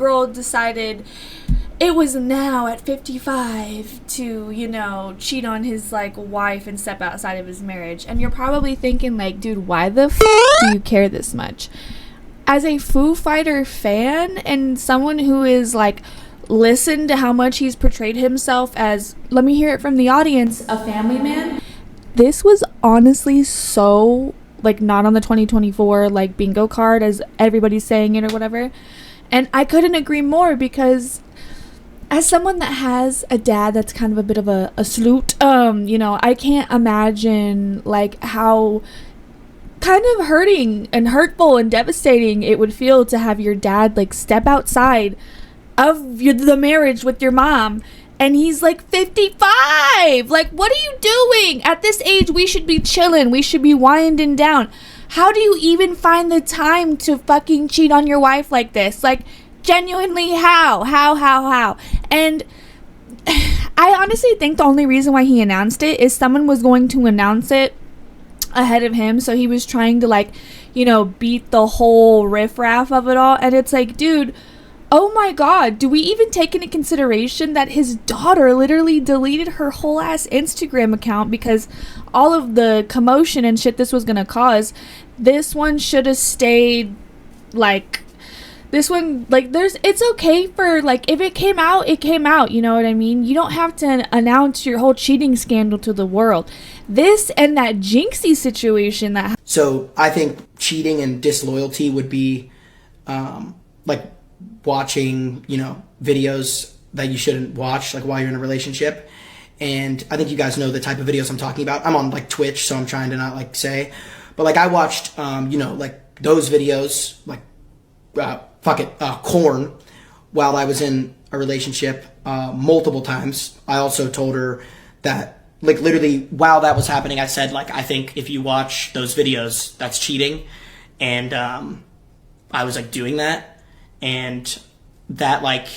Grohl decided it was now at 55 to, you know, cheat on his, like, wife and step outside of his marriage. And you're probably thinking, like, dude, why the do you care this much? As a Foo Fighter fan and someone who is, like, listened to how much he's portrayed himself as, let me hear it from the audience, a family man, this was honestly so, like, not on the 2024, like, bingo card as everybody's saying it or whatever. And I couldn't agree more, because as someone that has a dad that's kind of a bit of a sloot, you know, I can't imagine, like, how kind of hurting and hurtful and devastating it would feel to have your dad, like, step outside of the marriage with your mom, and he's, like, 55. Like, what are you doing? At this age, we should be chilling. We should be winding down. How do you even find the time to fucking cheat on your wife like this? Like, genuinely, how? And I honestly think the only reason why he announced it is someone was going to announce it ahead of him, so he was trying to, like, you know, beat the whole riffraff of it all. And it's like, dude, oh my god, do we even take into consideration that his daughter literally deleted her whole ass Instagram account because all of the commotion and shit this was gonna cause? This one should have stayed, like, this one, like, it's okay for, like, if it came out, it came out, you know what I mean? You don't have to announce your whole cheating scandal to the world. This and that Jinxie situation that... So, I think cheating and disloyalty would be, like, watching, you know, videos that you shouldn't watch, like, while you're in a relationship. And I think you guys know the type of videos I'm talking about. I'm on, like, Twitch, so I'm trying to not, like, say. But, like, I watched, you know, like, those videos, like, Korn, while I was in a relationship multiple times. I also told her that, like, literally while that was happening, I said, like, I think if you watch those videos, that's cheating. And I was, like, doing that. And that, like,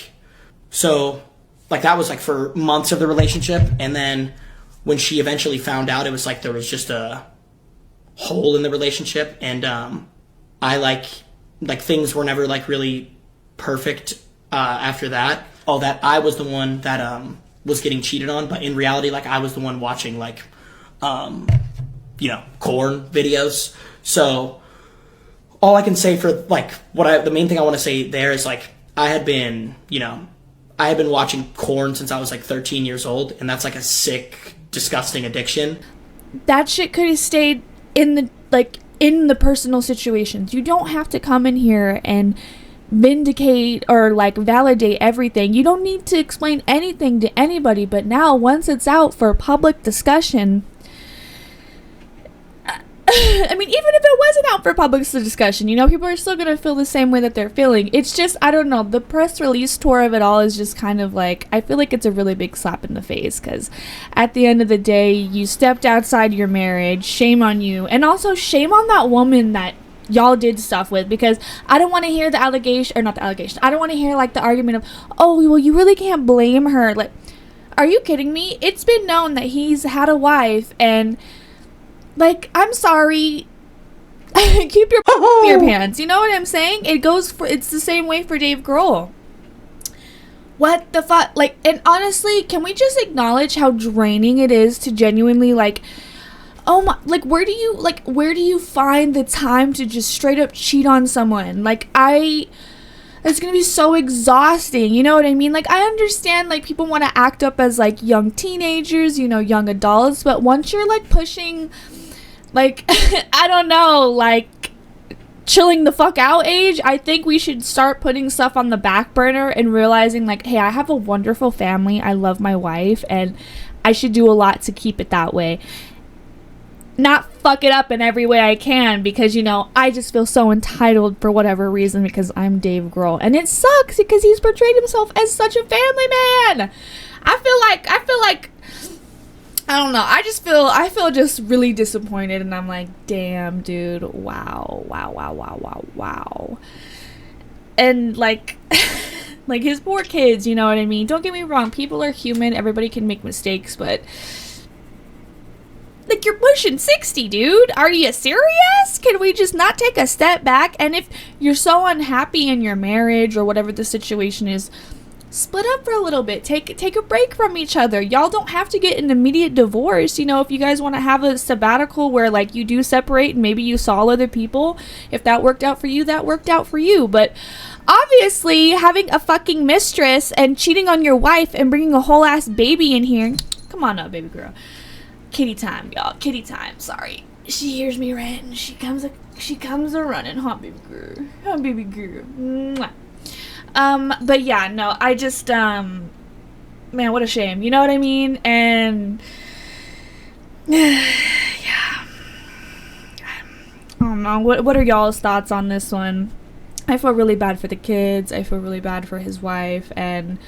so, like, that was, like, for months of the relationship. And then when she eventually found out, it was like there was just a hole in the relationship. And I, like, things were never, like, really perfect after that. All that I was the one that was getting cheated on, but in reality, like, I was the one watching, like, you know, Korn videos. So all I can say for, like, the main thing I want to say there is, like, I had been watching Korn since I was, like, 13 years old, and that's, like, a sick, disgusting addiction. That shit could have stayed in the personal situations. You don't have to come in here and vindicate or, like, validate everything. You don't need to explain anything to anybody. But now, once it's out for public discussion, I mean, even if it wasn't out for public discussion, you know, people are still gonna feel the same way that they're feeling. It's just, I don't know, the press release tour of it all is just kind of like, I feel like it's a really big slap in the face, because at the end of the day, you stepped outside your marriage. Shame on you. And also shame on that woman that y'all did stuff with, because I don't want to hear the allegation, or not the allegation, I don't want to hear, like, the argument of, oh, well, you really can't blame her. Like, are you kidding me? It's been known that he's had a wife, and, like, I'm sorry, keep your in your pants, you know what I'm saying? It's the same way for Dave Grohl. What the fuck? Like, and honestly, can we just acknowledge how draining it is to genuinely, like, oh my, like, where do you find the time to just straight up cheat on someone? Like, it's gonna be so exhausting, you know what I mean? Like, I understand, like, people want to act up as, like, young teenagers, you know, young adults, but once you're, like, pushing, like, I don't know, like, chilling the fuck out age, I think we should start putting stuff on the back burner and realizing, like, hey, I have a wonderful family, I love my wife, and I should do a lot to keep it that way. Not fuck it up in every way I can, because, you know, I just feel so entitled for whatever reason because I'm Dave Grohl. And it sucks because he's portrayed himself as such a family man. I feel like I don't know. I feel just really disappointed, and I'm like, damn, dude, wow. And, like, like, his poor kids, you know what I mean? Don't get me wrong, people are human, everybody can make mistakes, but Like, you're pushing 60, dude. Are you serious? Can we just not take a step back? And if you're so unhappy in your marriage or whatever the situation is, split up for a little bit. Take a break from each other. Y'all don't have to get an immediate divorce. You know, if you guys want to have a sabbatical where, like, you do separate and maybe you saw other people, if that worked out for you, that worked out for you. But obviously, having a fucking mistress and cheating on your wife and bringing a whole ass baby in here, come on up, baby girl. Kitty time, y'all. Kitty time. Sorry. She hears me ranting. She comes a running. Huh, baby girl. Huh, baby girl. Mwah. But yeah, no, I just, man, what a shame. You know what I mean? And, yeah. I don't know. What are y'all's thoughts on this one? I feel really bad for the kids. I feel really bad for his wife. And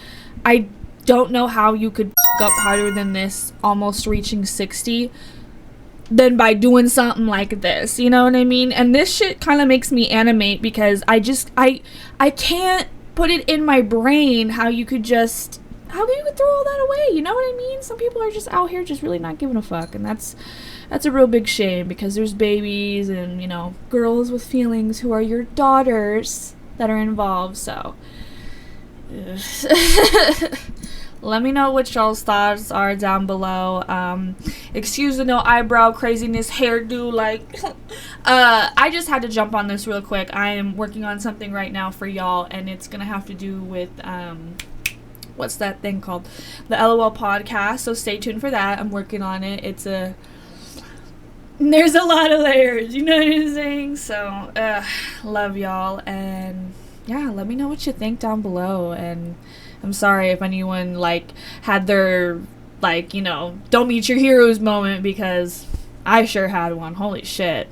I don't know how you could up harder than this, almost reaching 60, than by doing something like this. You know what I mean? And this shit kind of makes me animate because I can't put it in my brain how you could throw all that away. You know what I mean? Some people are just out here just really not giving a fuck, and that's a real big shame because there's babies and, you know, girls with feelings who are your daughters that are involved. So let me know what y'all's thoughts are down below. Excuse the no eyebrow craziness hairdo. Like, I just had to jump on this real quick. I am working on something right now for y'all, and it's gonna have to do with what's that thing called? The LOL podcast. So stay tuned for that. I'm working on it. There's a lot of layers. You know what I'm saying? So, love y'all, and yeah, let me know what you think down below. And I'm sorry if anyone, like, had their, like, you know, don't meet your heroes moment, because I sure had one. Holy shit.